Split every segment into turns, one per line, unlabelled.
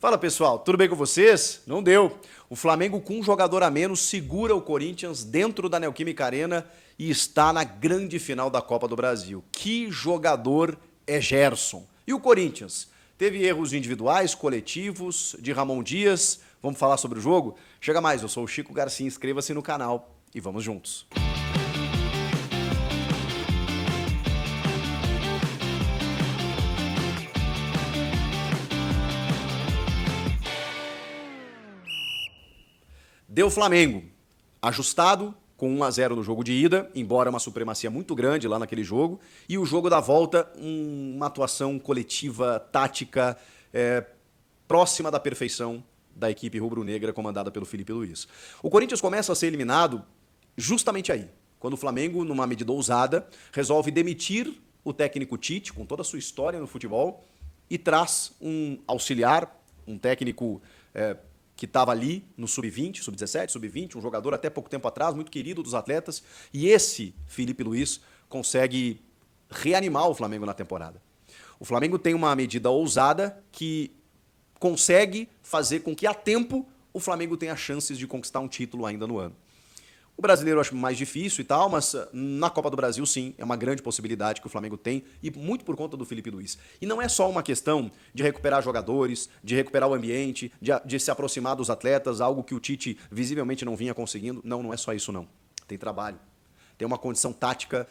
Fala pessoal, tudo bem com vocês? Não deu. O Flamengo com um jogador a menos segura o Corinthians dentro da Neoquímica Arena e está na grande final da Copa do Brasil. Que jogador é Gerson? E o Corinthians? Teve erros individuais, coletivos, de Ramon Dias. Vamos falar sobre o jogo? Chega mais, eu sou o Chico Garcia, inscreva-se no canal e vamos juntos. Deu Flamengo, ajustado, com 1-0 no jogo de ida, embora uma supremacia muito grande lá naquele jogo, e o jogo da volta, uma atuação coletiva, tática, próxima da perfeição da equipe rubro-negra comandada pelo Filipe Luís. O Corinthians começa a ser eliminado justamente aí, quando o Flamengo, numa medida ousada, resolve demitir o técnico Tite, com toda a sua história no futebol, e traz um auxiliar, um técnico que estava ali no sub-20, sub-17, sub-20, um jogador até pouco tempo atrás, muito querido dos atletas, e esse Filipe Luís consegue reanimar o Flamengo na temporada. O Flamengo tem uma medida ousada que consegue fazer com que, a tempo, o Flamengo tenha chances de conquistar um título ainda no ano. O brasileiro eu acho mais difícil e tal, mas na Copa do Brasil, sim, é uma grande possibilidade que o Flamengo tem, e muito por conta do Filipe Luís. E não é só uma questão de recuperar jogadores, de recuperar o ambiente, de se aproximar dos atletas, algo que o Tite visivelmente não vinha conseguindo. Não, não é só isso não. Tem trabalho. Tem uma condição tática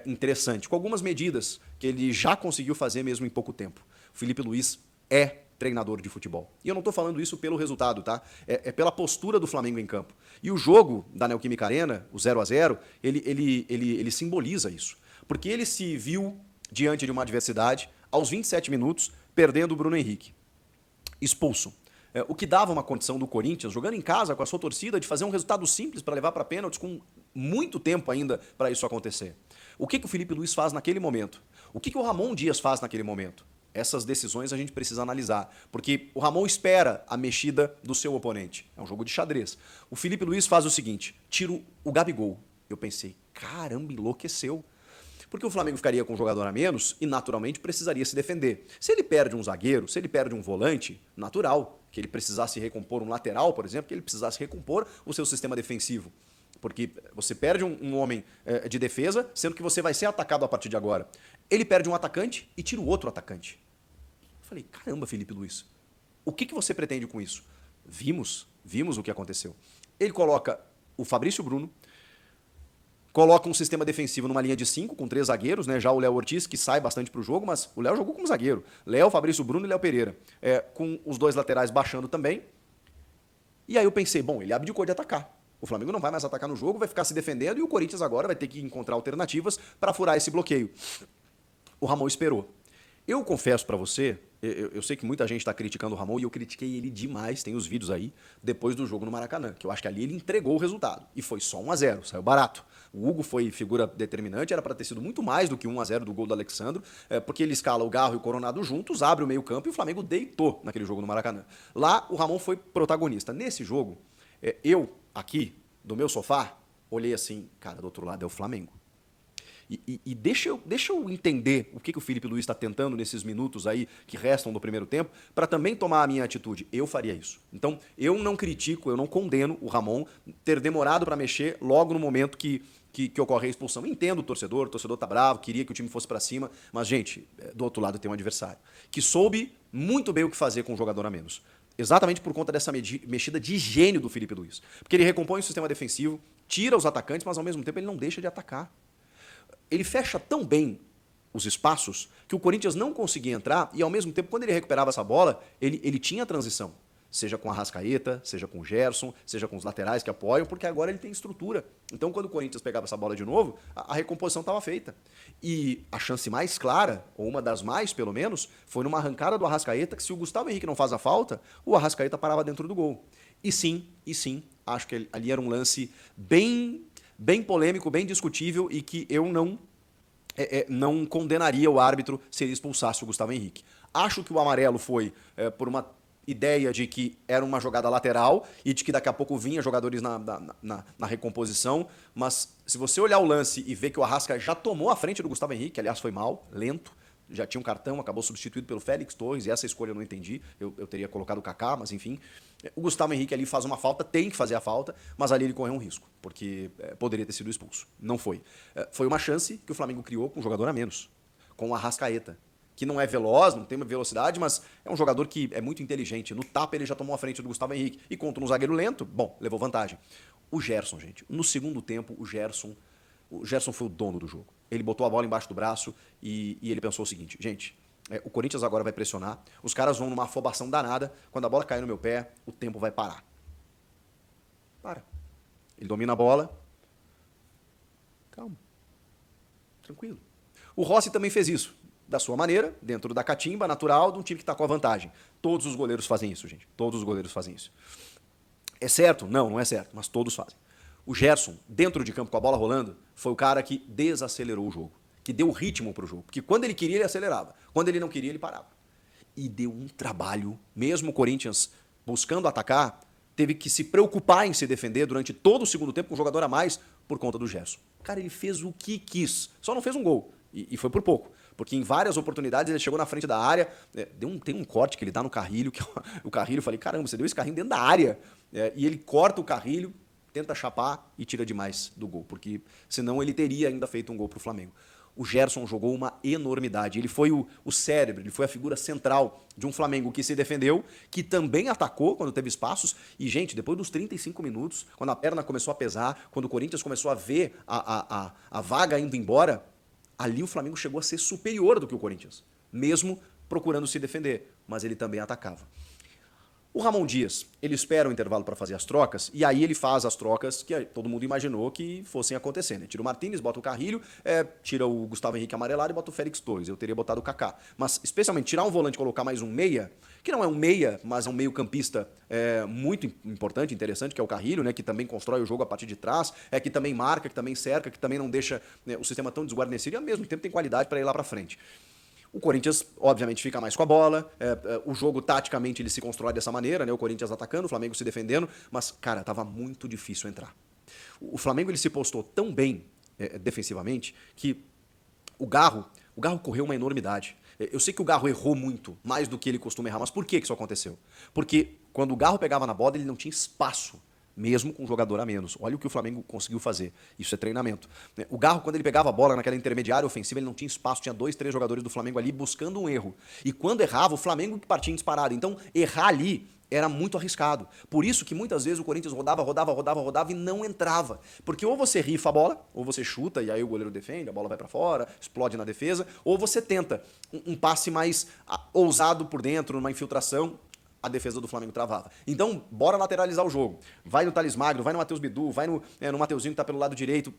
interessante, com algumas medidas que ele já conseguiu fazer mesmo em pouco tempo. O Filipe Luís é treinador de futebol. E eu não estou falando isso pelo resultado, tá? É pela postura do Flamengo em campo. E o jogo da Neoquímica Arena, o 0-0, ele simboliza isso. Porque ele se viu diante de uma adversidade, aos 27 minutos, perdendo o Bruno Henrique. Expulso. O que dava uma condição do Corinthians, jogando em casa com a sua torcida, de fazer um resultado simples para levar para pênaltis, com muito tempo ainda para isso acontecer. O que o Filipe Luís faz naquele momento? O que o Ramon Dias faz naquele momento? Essas decisões a gente precisa analisar, porque o Ramon espera a mexida do seu oponente. É um jogo de xadrez. O Filipe Luís faz o seguinte, tira o Gabigol. Eu pensei, caramba, enlouqueceu. Porque o Flamengo ficaria com um jogador a menos e, naturalmente, precisaria se defender. Se ele perde um zagueiro, se ele perde um volante, natural que ele precisasse recompor um lateral, por exemplo, que ele precisasse recompor o seu sistema defensivo. Porque você perde um homem de defesa, sendo que você vai ser atacado a partir de agora. Ele perde um atacante e tira o outro atacante. Eu falei, caramba, Filipe Luís, o que você pretende com isso? Vimos o que aconteceu. Ele coloca o Fabrício Bruno, coloca um sistema defensivo numa linha de 5, com 3 zagueiros, né? Já o Léo Ortiz, que sai bastante para o jogo, mas o Léo jogou como zagueiro. Léo, Fabrício Bruno e Léo Pereira. Com os dois laterais baixando também. E aí eu pensei, bom, ele abdicou de atacar. O Flamengo não vai mais atacar no jogo, vai ficar se defendendo e o Corinthians agora vai ter que encontrar alternativas para furar esse bloqueio. O Ramon esperou. Eu confesso para você, eu sei que muita gente está criticando o Ramon e eu critiquei ele demais, tem os vídeos aí, depois do jogo no Maracanã, que eu acho que ali ele entregou o resultado. E foi só 1-0, saiu barato. O Hugo foi figura determinante, era para ter sido muito mais do que 1-0 do gol do Alexandro, porque ele escala o Garro e o Coronado juntos, abre o meio campo e o Flamengo deitou naquele jogo no Maracanã. Lá o Ramon foi protagonista. Nesse jogo, eu, aqui, do meu sofá, olhei assim, cara, do outro lado é o Flamengo. E deixa eu entender o que o Filipe Luís está tentando nesses minutos aí que restam do primeiro tempo, para também tomar a minha atitude. Eu faria isso. Então, eu não critico, eu não condeno o Ramon ter demorado para mexer logo no momento que ocorre a expulsão. Entendo o torcedor tá bravo, queria que o time fosse para cima, mas, gente, do outro lado tem um adversário que soube muito bem o que fazer com um jogador a menos. Exatamente por conta dessa mexida de gênio do Filipe Luís. Porque ele recompõe o sistema defensivo, tira os atacantes, mas ao mesmo tempo ele não deixa de atacar. Ele fecha tão bem os espaços que o Corinthians não conseguia entrar e, ao mesmo tempo, quando ele recuperava essa bola, ele tinha a transição. Seja com a Arrascaeta, seja com o Gerson, seja com os laterais que apoiam, porque agora ele tem estrutura. Então, quando o Corinthians pegava essa bola de novo, a recomposição estava feita. E a chance mais clara, ou uma das mais, pelo menos, foi numa arrancada do Arrascaeta, que se o Gustavo Henrique não faz a falta, o Arrascaeta parava dentro do gol. E sim, acho que ali era um lance bem polêmico, bem discutível e que eu não condenaria o árbitro se ele expulsasse o Gustavo Henrique. Acho que o amarelo foi por uma ideia de que era uma jogada lateral e de que daqui a pouco vinha jogadores na recomposição, mas se você olhar o lance e ver que o Arrasca já tomou a frente do Gustavo Henrique, aliás foi mal, lento, já tinha um cartão, acabou substituído pelo Félix Torres, e essa escolha eu não entendi. Eu teria colocado o Kaká, mas enfim. O Gustavo Henrique ali faz uma falta, tem que fazer a falta, mas ali ele correu um risco, porque poderia ter sido expulso. Não foi. Foi uma chance que o Flamengo criou com um jogador a menos, com o Arrascaeta, que não é veloz, não tem uma velocidade, mas é um jogador que é muito inteligente. No tapa ele já tomou a frente do Gustavo Henrique. E contra um zagueiro lento, bom, levou vantagem. O Gerson, gente, no segundo tempo, o Gerson foi o dono do jogo. Ele botou a bola embaixo do braço e ele pensou o seguinte, gente, o Corinthians agora vai pressionar, os caras vão numa afobação danada, quando a bola cair no meu pé, o tempo vai parar. Para. Ele domina a bola. Calma. Tranquilo. O Rossi também fez isso, da sua maneira, dentro da catimba natural de um time que está com a vantagem. Todos os goleiros fazem isso, gente. Todos os goleiros fazem isso. É certo? Não, não é certo, mas todos fazem. O Gerson, dentro de campo com a bola rolando, foi o cara que desacelerou o jogo, que deu ritmo para o jogo. Porque quando ele queria, ele acelerava. Quando ele não queria, ele parava. E deu um trabalho, mesmo o Corinthians buscando atacar, teve que se preocupar em se defender durante todo o segundo tempo com um jogador a mais por conta do Gerson. Cara, ele fez o que quis, só não fez um gol. E foi por pouco. Porque em várias oportunidades ele chegou na frente da área, tem um corte que ele dá no Carrilho, que o Carrilho, eu falei, caramba, você deu esse carrinho dentro da área. E ele corta o Carrilho, tenta chapar e tira demais do gol, porque senão ele teria ainda feito um gol para o Flamengo. O Gerson jogou uma enormidade. Ele foi o cérebro, ele foi a figura central de um Flamengo que se defendeu, que também atacou quando teve espaços. E, gente, depois dos 35 minutos, quando a perna começou a pesar, quando o Corinthians começou a ver a vaga indo embora, ali o Flamengo chegou a ser superior do que o Corinthians, mesmo procurando se defender, mas ele também atacava. O Ramon Dias, ele espera o intervalo para fazer as trocas, e aí ele faz as trocas que todo mundo imaginou que fossem acontecer, né? Tira o Martínez, bota o Carrilho, tira o Gustavo Henrique amarelado e bota o Félix Torres. Eu teria botado o Kaká. Mas, especialmente, tirar um volante e colocar mais um meia, que não é um meia, mas é um meio campista muito importante, interessante, que é o Carrilho, né? Que também constrói o jogo a partir de trás, que também marca, que também cerca, que também não deixa o sistema tão desguarnecido e, ao mesmo tempo, tem qualidade para ir lá para frente. O Corinthians, obviamente, fica mais com a bola. O jogo, taticamente, ele se constrói dessa maneira, né? O Corinthians atacando, o Flamengo se defendendo. Mas, cara, tava muito difícil entrar. O Flamengo ele se postou tão bem defensivamente que o Garro correu uma enormidade. Eu sei que o Garro errou muito, mais do que ele costuma errar. Mas por que isso aconteceu? Porque quando o Garro pegava na bola, ele não tinha espaço, mesmo com um jogador a menos. Olha o que o Flamengo conseguiu fazer. Isso é treinamento. O Garro, quando ele pegava a bola naquela intermediária ofensiva, ele não tinha espaço, tinha 2, 3 jogadores do Flamengo ali buscando um erro. E quando errava, o Flamengo que partia em disparada. Então, errar ali era muito arriscado. Por isso que muitas vezes o Corinthians rodava e não entrava. Porque ou você rifa a bola, ou você chuta e aí o goleiro defende, a bola vai para fora, explode na defesa, ou você tenta um passe mais ousado por dentro, numa infiltração, a defesa do Flamengo travava. Então, bora lateralizar o jogo. Vai no Thales Magno, vai no Matheus Bidu, vai no Mateuzinho que tá pelo lado direito.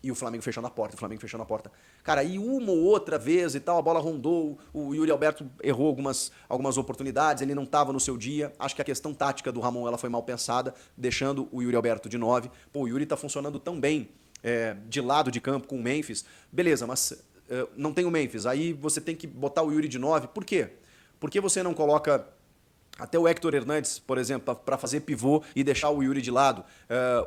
E o Flamengo fechando a porta, Cara, e uma ou outra vez e tal, a bola rondou, o Yuri Alberto errou algumas oportunidades, ele não estava no seu dia. Acho que a questão tática do Ramon ela foi mal pensada, deixando o Yuri Alberto de 9. Pô, o Yuri tá funcionando tão bem de lado de campo com o Memphis. Beleza, mas não tem o Memphis. Aí você tem que botar o Yuri de 9. Por quê? Por que você não coloca até o Héctor Hernandes, por exemplo, para fazer pivô e deixar o Yuri de lado?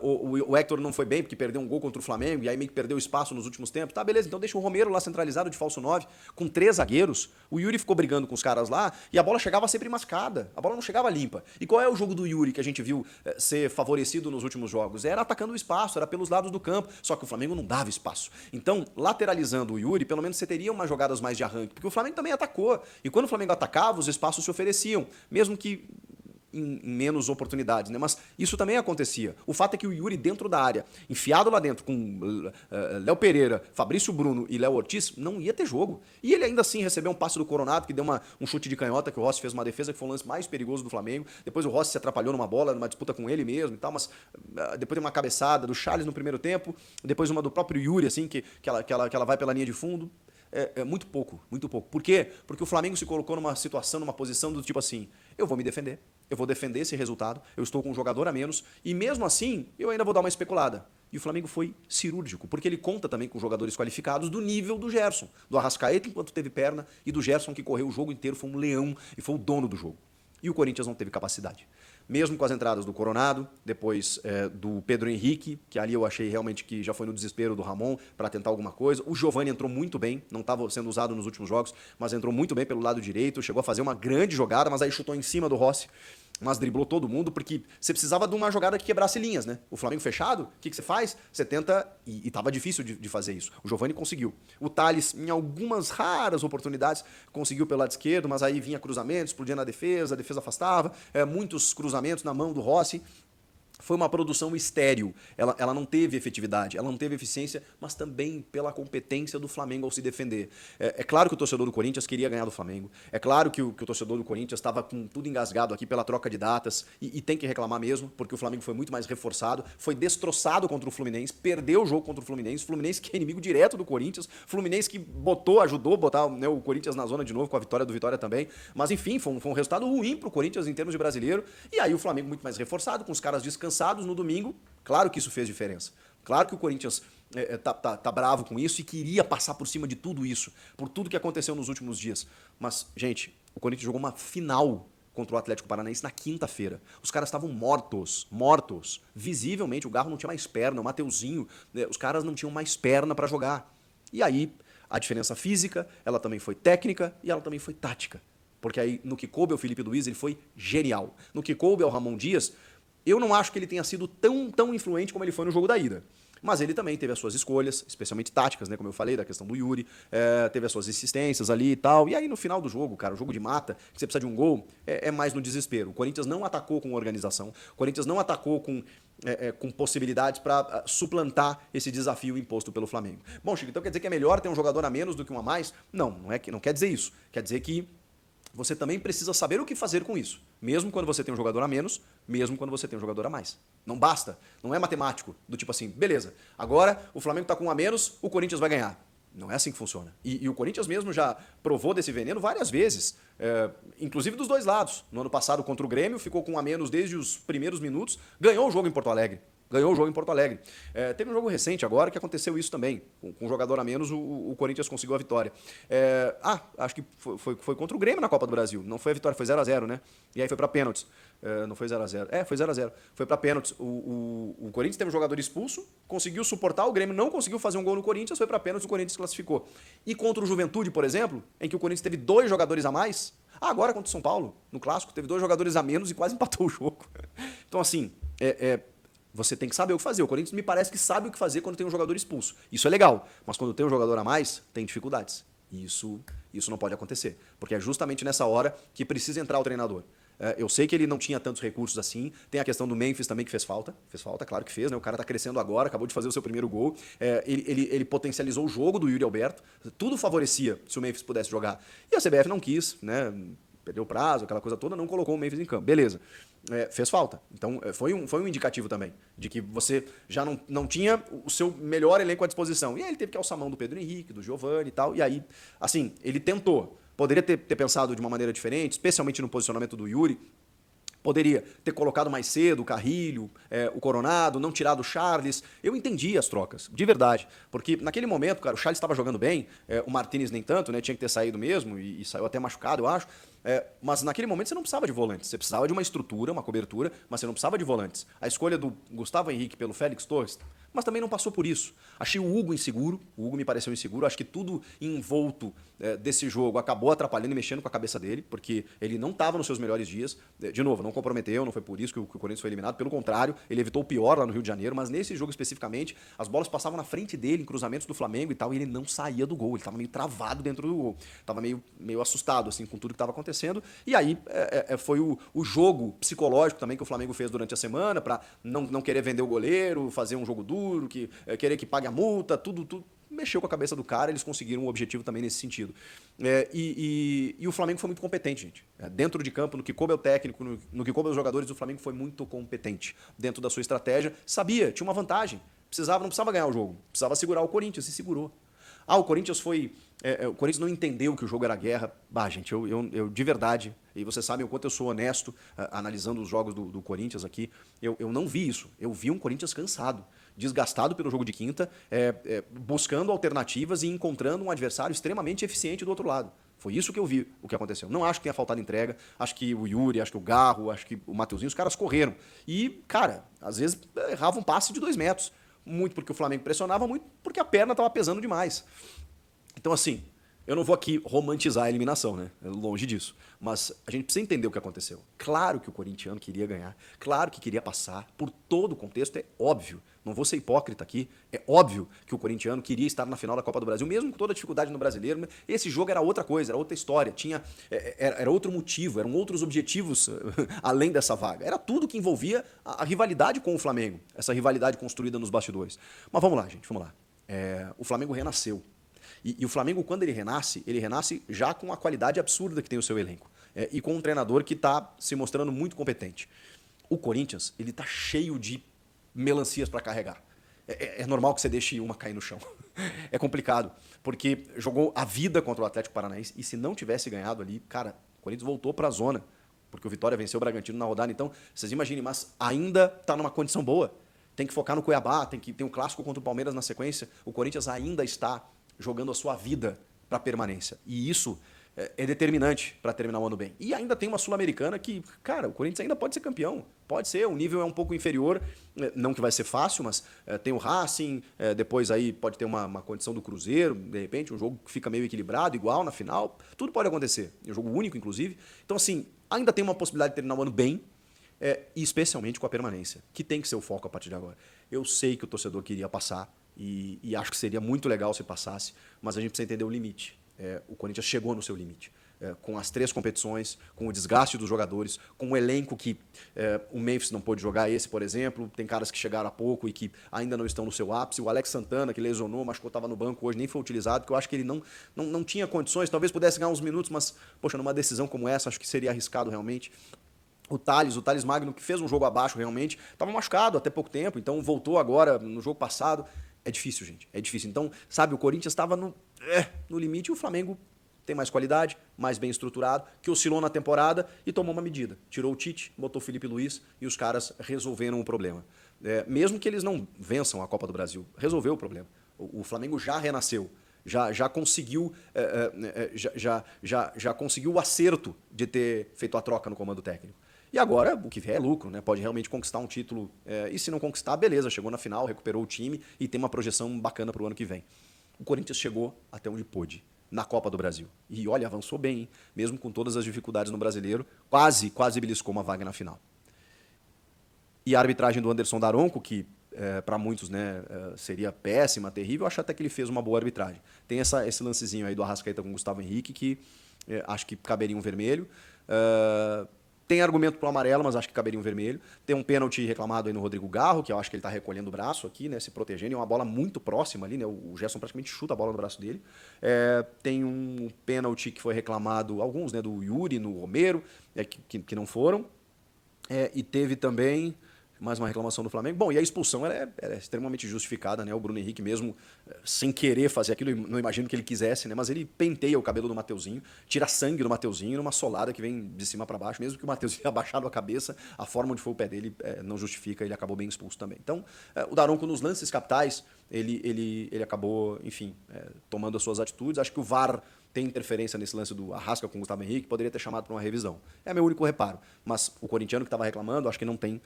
O Héctor não foi bem porque perdeu um gol contra o Flamengo e aí meio que perdeu espaço nos últimos tempos. Tá, beleza, então deixa o Romero lá centralizado de falso 9, com 3 zagueiros. O Yuri ficou brigando com os caras lá e a bola chegava sempre mascada. A bola não chegava limpa. E qual é o jogo do Yuri que a gente viu ser favorecido nos últimos jogos? Era atacando o espaço, era pelos lados do campo. Só que o Flamengo não dava espaço. Então, lateralizando o Yuri, pelo menos você teria umas jogadas mais de arranque. Porque o Flamengo também atacou. E quando o Flamengo atacava, os espaços se ofereciam. Mesmo que em menos oportunidades, né? Mas isso também acontecia. O fato é que o Yuri dentro da área, enfiado lá dentro com Léo Pereira, Fabrício Bruno e Léo Ortiz, não ia ter jogo. E ele ainda assim recebeu um passe do Coronado, que deu um chute de canhota, que o Rossi fez uma defesa, que foi o lance mais perigoso do Flamengo. Depois o Rossi se atrapalhou numa bola, numa disputa com ele mesmo e tal, mas depois tem uma cabeçada do Charles no primeiro tempo, depois uma do próprio Yuri, assim, que ela vai pela linha de fundo. Muito pouco, muito pouco. Por quê? Porque o Flamengo se colocou numa situação, numa posição do tipo assim, eu vou me defender, eu vou defender esse resultado, eu estou com um jogador a menos, e mesmo assim, eu ainda vou dar uma especulada. E o Flamengo foi cirúrgico, porque ele conta também com jogadores qualificados do nível do Gerson, do Arrascaeta enquanto teve perna, e do Gerson que correu o jogo inteiro, foi um leão e foi o dono do jogo. E o Corinthians não teve capacidade. Mesmo com as entradas do Coronado, depois do Pedro Henrique, que ali eu achei realmente que já foi no desespero do Ramon para tentar alguma coisa. O Giovani entrou muito bem, não estava sendo usado nos últimos jogos, mas entrou muito bem pelo lado direito, chegou a fazer uma grande jogada, mas aí chutou em cima do Rossi. Mas driblou todo mundo, porque você precisava de uma jogada que quebrasse linhas, né? O Flamengo fechado, o que você faz? Você tenta, e tava difícil de fazer isso. O Giovani conseguiu. O Thales, em algumas raras oportunidades, conseguiu pelo lado esquerdo, mas aí vinha cruzamento, explodia na defesa, a defesa afastava, muitos cruzamentos na mão do Rossi. Foi uma produção estéril, ela não teve efetividade, ela não teve eficiência, mas também pela competência do Flamengo ao se defender. É claro que o torcedor do Corinthians queria ganhar do Flamengo, é claro que o torcedor do Corinthians estava com tudo engasgado aqui pela troca de datas, e tem que reclamar mesmo, porque o Flamengo foi muito mais reforçado, foi destroçado contra o Fluminense, perdeu o jogo contra o Fluminense que é inimigo direto do Corinthians, Fluminense que ajudou a botar, né, o Corinthians na zona de novo, com a vitória do Vitória também, mas enfim, foi um resultado ruim pro Corinthians em termos de brasileiro, e aí o Flamengo muito mais reforçado, com os caras descansados no domingo, claro que isso fez diferença. Claro que o Corinthians tá bravo com isso e queria passar por cima de tudo isso, por tudo que aconteceu nos últimos dias. Mas, gente, o Corinthians jogou uma final contra o Atlético Paranaense na quinta-feira. Os caras estavam mortos. Visivelmente, o Garro não tinha mais perna, o Mateuzinho, os caras não tinham mais perna para jogar. E aí, a diferença física, ela também foi técnica e ela também foi tática. Porque aí, no que coube ao Felipe Luiz, ele foi genial. No que coube ao Ramon Dias, eu não acho que ele tenha sido tão influente como ele foi no jogo da ida. Mas ele também teve as suas escolhas, especialmente táticas, né? Como eu falei, da questão do Yuri, teve as suas insistências ali e tal. E aí no final do jogo, cara, o jogo de mata, que você precisa de um gol, é mais no desespero. O Corinthians não atacou com organização, o Corinthians não atacou com possibilidades para suplantar esse desafio imposto pelo Flamengo. Bom, Chico, então quer dizer que é melhor ter um jogador a menos do que um a mais? Não quer dizer isso. Quer dizer que você também precisa saber o que fazer com isso. Mesmo quando você tem um jogador a menos, mesmo quando você tem um jogador a mais. Não basta. Não é matemático. Do tipo assim, beleza, agora o Flamengo está com um a menos, o Corinthians vai ganhar. Não é assim que funciona. E o Corinthians mesmo já provou desse veneno várias vezes. Inclusive dos dois lados. No ano passado contra o Grêmio, ficou com um a menos desde os primeiros minutos, ganhou o jogo em Porto Alegre. Teve um jogo recente agora que aconteceu isso também. Com um jogador a menos, o Corinthians conseguiu a vitória. Acho que foi contra o Grêmio na Copa do Brasil. Não foi a vitória, foi 0x0, né? E aí foi para pênaltis. Não foi 0x0. Foi 0x0. Foi para pênaltis. O Corinthians teve um jogador expulso, conseguiu suportar, o Grêmio não conseguiu fazer um gol no Corinthians, foi para pênaltis, o Corinthians classificou. E contra o Juventude, por exemplo, em que o Corinthians teve 2 jogadores a mais, agora contra o São Paulo, no Clássico, teve 2 jogadores a menos e quase empatou o jogo. Então, assim, você tem que saber o que fazer. O Corinthians me parece que sabe o que fazer quando tem um jogador expulso. Isso é legal. Mas quando tem um jogador a mais, tem dificuldades. E isso não pode acontecer. Porque é justamente nessa hora que precisa entrar o treinador. Eu sei que ele não tinha tantos recursos assim. Tem a questão do Memphis também que fez falta. Fez falta, claro que fez, né? O cara tá crescendo agora, acabou de fazer o seu primeiro gol. Ele potencializou o jogo do Yuri Alberto. Tudo favorecia se o Memphis pudesse jogar. E a CBF não quis, né? Perdeu o prazo, aquela coisa toda, não colocou o Memphis em campo. Beleza. Fez falta. Então, foi um indicativo também, de que você já não tinha o seu melhor elenco à disposição. E aí ele teve que alçar a mão do Pedro Henrique, do Giovani e tal. E aí, assim, ele tentou. Poderia ter pensado de uma maneira diferente, especialmente no posicionamento do Yuri. Poderia ter colocado mais cedo o Carrilho, o Coronado, não tirado o Charles. Eu entendi as trocas, de verdade. Porque naquele momento, cara, o Charles estava jogando bem, o Martínez nem tanto, né? Tinha que ter saído mesmo e saiu até machucado, eu acho. Mas naquele momento você não precisava de volantes. Você precisava de uma estrutura, uma cobertura, mas você não precisava de volantes. A escolha do Gustavo Henrique pelo Félix Torres, mas também não passou por isso. Achei o Hugo inseguro, o Hugo me pareceu inseguro, acho que tudo envolto desse jogo acabou atrapalhando e mexendo com a cabeça dele, porque ele não estava nos seus melhores dias. De novo, não comprometeu, não foi por isso que o Corinthians foi eliminado, pelo contrário, ele evitou o pior lá no Rio de Janeiro, mas nesse jogo especificamente, as bolas passavam na frente dele, em cruzamentos do Flamengo e tal, e ele não saía do gol, ele estava meio travado dentro do gol, estava meio assustado assim, com tudo que estava acontecendo, e aí foi o jogo psicológico também que o Flamengo fez durante a semana, para não querer vender o goleiro, fazer um jogo duro, querer que pague a multa, tudo mexeu com a cabeça do cara, eles conseguiram um objetivo também nesse sentido. E o Flamengo foi muito competente, gente. Dentro de campo, no que coube ao técnico, no que coube aos jogadores, o Flamengo foi muito competente. Dentro da sua estratégia, sabia, tinha uma vantagem. Não precisava ganhar o jogo, precisava segurar o Corinthians, e segurou. O Corinthians o Corinthians não entendeu que o jogo era guerra. Gente, eu de verdade, e vocês sabem o quanto eu sou honesto analisando os jogos do Corinthians aqui, eu não vi isso. Eu vi um Corinthians cansado, desgastado pelo jogo de quinta, buscando alternativas e encontrando um adversário extremamente eficiente do outro lado. Foi isso que eu vi, o que aconteceu. Não acho que tenha faltado entrega, acho que o Yuri, acho que o Garro, acho que o Mateuzinho, os caras correram. E, cara, às vezes erravam um passe de 2 metros. Muito porque o Flamengo pressionava, muito porque a perna estava pesando demais. Então, assim, eu não vou aqui romantizar a eliminação, né? Longe disso. Mas a gente precisa entender o que aconteceu. Claro que o corintiano queria ganhar, claro que queria passar, por todo o contexto, é óbvio. Não vou ser hipócrita aqui, é óbvio que o corintiano queria estar na final da Copa do Brasil, mesmo com toda a dificuldade no brasileiro. Esse jogo era outra coisa, era outra história, era outro motivo, eram outros objetivos além dessa vaga. Era tudo que envolvia a rivalidade com o Flamengo, essa rivalidade construída nos bastidores. Mas vamos lá, gente, vamos lá. O Flamengo renasceu. E o Flamengo, quando ele renasce já com a qualidade absurda que tem o seu elenco. E com um treinador que está se mostrando muito competente. O Corinthians, ele está cheio de melancias para carregar. É normal que você deixe uma cair no chão. É complicado, porque jogou a vida contra o Atlético Paranaense e se não tivesse ganhado ali, cara, o Corinthians voltou para a zona, porque o Vitória venceu o Bragantino na rodada. Então, vocês imaginem, mas ainda está numa condição boa. Tem que focar no Cuiabá, tem um clássico contra o Palmeiras na sequência. O Corinthians ainda está jogando a sua vida para permanência. E isso é determinante para terminar o ano bem. E ainda tem uma Sul-Americana que, cara, o Corinthians ainda pode ser campeão. Pode ser, o nível é um pouco inferior, não que vai ser fácil, mas tem o Racing, depois aí pode ter uma condição do Cruzeiro, de repente, um jogo que fica meio equilibrado, igual na final. Tudo pode acontecer. É um jogo único, inclusive. Então, assim, ainda tem uma possibilidade de terminar o ano bem, e especialmente com a permanência, que tem que ser o foco a partir de agora. Eu sei que o torcedor queria passar, e acho que seria muito legal se passasse, mas a gente precisa entender o limite. O Corinthians chegou no seu limite. Com as 3 competições, com o desgaste dos jogadores, com o elenco que o Memphis não pôde jogar, esse, por exemplo, tem caras que chegaram há pouco e que ainda não estão no seu ápice. O Alex Santana, que lesionou, machucou, estava no banco hoje, nem foi utilizado, porque eu acho que ele não tinha condições, talvez pudesse ganhar uns minutos, mas, poxa, numa decisão como essa, acho que seria arriscado realmente. O Thales Magno, que fez um jogo abaixo realmente, estava machucado até pouco tempo, então voltou agora no jogo passado. É difícil, gente. É difícil. Então, sabe, o Corinthians estava no limite e o Flamengo tem mais qualidade, mais bem estruturado, que oscilou na temporada e tomou uma medida. Tirou o Tite, botou o Felipe Luiz e os caras resolveram o problema. Mesmo que eles não vençam a Copa do Brasil, resolveu o problema. O Flamengo já renasceu. Já conseguiu já conseguiu o acerto de ter feito a troca no comando técnico. E agora, o que vier é lucro, né? Pode realmente conquistar um título. E se não conquistar, beleza, chegou na final, recuperou o time e tem uma projeção bacana para o ano que vem. O Corinthians chegou até onde pôde, na Copa do Brasil. E olha, avançou bem, hein? Mesmo com todas as dificuldades no Brasileiro, quase beliscou uma vaga na final. E a arbitragem do Anderson Daronco, que para muitos, né, seria péssima, terrível, eu acho até que ele fez uma boa arbitragem. Tem esse lancezinho aí do Arrascaeta com o Gustavo Henrique, que acho que caberia um vermelho. Tem argumento pro amarelo, mas acho que caberia um vermelho. Tem um pênalti reclamado aí no Rodrigo Garro, que eu acho que ele está recolhendo o braço aqui, né, se protegendo. É uma bola muito próxima ali, né? O Gerson praticamente chuta a bola no braço dele. Tem um pênalti que foi reclamado, alguns, né, do Yuri, no Romero, que não foram. E teve também mais uma reclamação do Flamengo. Bom, e a expulsão ela é extremamente justificada, né? O Bruno Henrique mesmo, sem querer fazer aquilo, não imagino que ele quisesse, né? Mas ele penteia o cabelo do Mateuzinho, tira sangue do Mateuzinho numa solada que vem de cima para baixo, mesmo que o Mateuzinho tenha abaixado a cabeça, a forma onde foi o pé dele não justifica, ele acabou bem expulso também. Então, o Daronco nos lances capitais, ele acabou, enfim, tomando as suas atitudes. Acho que o VAR tem interferência nesse lance do Arrasca com o Gustavo Henrique, poderia ter chamado para uma revisão. É meu único reparo. Mas o corintiano que estava reclamando, acho que não tem.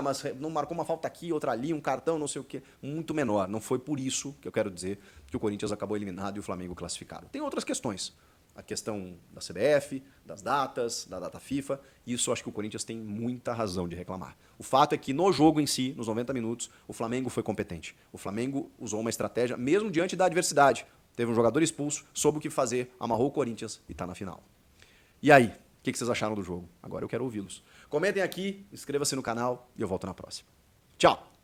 Mas não marcou uma falta aqui, outra ali, um cartão, não sei o quê. Muito menor. Não foi por isso que eu quero dizer que o Corinthians acabou eliminado e o Flamengo classificado. Tem outras questões. A questão da CBF, das datas, da data FIFA. Isso acho que o Corinthians tem muita razão de reclamar. O fato é que no jogo em si, nos 90 minutos, o Flamengo foi competente. O Flamengo usou uma estratégia, mesmo diante da adversidade. Teve um jogador expulso, soube o que fazer, amarrou o Corinthians e está na final. E aí, o que vocês acharam do jogo? Agora eu quero ouvi-los. Comentem aqui, inscreva-se no canal e eu volto na próxima. Tchau!